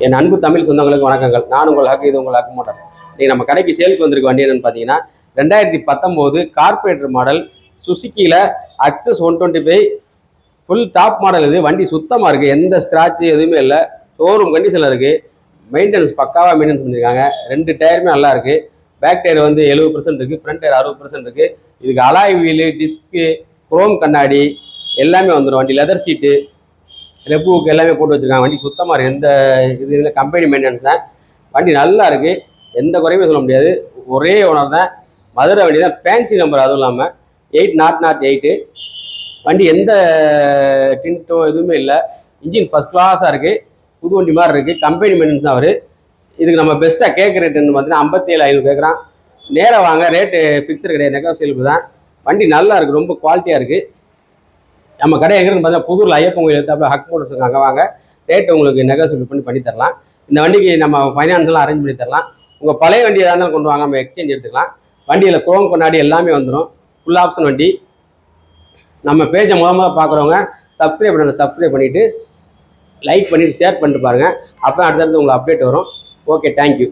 என் அன்பு தமிழ் சொந்தங்களுக்கு வணக்கங்கள். நான் உங்கள் ஹக்கு, இது உங்கள் ஹக்கு மோட்டார். நீங்கள் நம்ம கடைக்கு சேலுக்கு வந்திருக்க வண்டி என்னென்னு பார்த்தீங்கன்னா 2019 கார்பரேட்டர் மாடல் சுசுக்கியில் அக்சஸ் 125 ஃபுல் டாப் மாடல். இது வண்டி சுத்தமாக இருக்குது, எந்த ஸ்க்ராட்சு எதுவுமே இல்லை, ஷோரூம் கண்டிஷனில் இருக்குது. மெயின்டெனன்ஸ் பக்காவாக மெயின்டெனன்ஸ் பண்ணியிருக்காங்க. 2 டயருமே நல்லா இருக்குது. பேக் டயர் வந்து 70% இருக்குது, ஃப்ரண்ட் டயர் 60% இருக்குது. இதுக்கு அலாய் வீலு, டிஸ்க்கு, குரோம் கண்ணாடி எல்லாமே வந்துடும். வண்டி லெதர் சீட்டு, ரெப்புக்கு எல்லாமே போட்டு வச்சுருக்காங்க. வண்டி சுத்தமாக இருக்குது, எந்த இது இல்லை, கம்பெனி மெயின்டெனன்ஸ் தான். வண்டி நல்லா இருக்குது, எந்த குறையுமே சொல்ல முடியாது. ஒரே ஓனர் தான், மதுரை வண்டி தான், ஃபேன்சி நம்பர். அதுவும் இல்லாமல் 8008 வண்டி எந்த டின்ட்டோ எதுவுமே இல்லை. இன்ஜின் ஃபஸ்ட் கிளாஸாக இருக்குது, புது வண்டி மாதிரி இருக்குது. கம்பெனி மெயின்டெனன்ஸ் தான் அவர். இதுக்கு நம்ம பெஸ்ட்டாக கேட்குற ரேட்டுன்னு பார்த்தீங்கன்னா 57,500 கேட்குறான். நேராக வாங்க, ரேட்டு ஃபிக்ஸர் கிடையாது, நெகோசியபிள் தான். வண்டி நல்லா இருக்குது, ரொம்ப குவாலிட்டியாக இருக்குது. நம்ம கடை எங்கன்னு பார்த்தீங்கன்னா புதூரில் ஐயப்பன் கோயில் எடுத்தாப்புல ஹக் மோட்டர்ஸ் இருக்காங்க. வாங்க, ரேட்டு உங்களுக்கு நெகோசியபிள் பண்ணி தரலாம். இந்த வண்டிக்கு நம்ம ஃபைனான்ஸ்லாம் அரேஞ்ச் பண்ணி தரலாம். உங்கள் பழைய வண்டி எதாக இருந்தாலும் கொண்டு வாங்க, நம்ம எக்ஸ்சேஞ்ச் எடுத்துக்கலாம். வண்டியில் குரோம் கொண்டாடி எல்லாமே வந்துடும். ஃபுல் ஆப்ஷன் வண்டி. நம்ம பேஜை முதல்ல பார்க்குறவங்க சப்ஸ்கிரைப் பண்ணிவிட்டு லைக் பண்ணிவிட்டு ஷேர் பண்ணிட்டு பாருங்கள். அப்போ அடுத்தடுத்து உங்களுக்கு அப்டேட் வரும். Okay, thank you.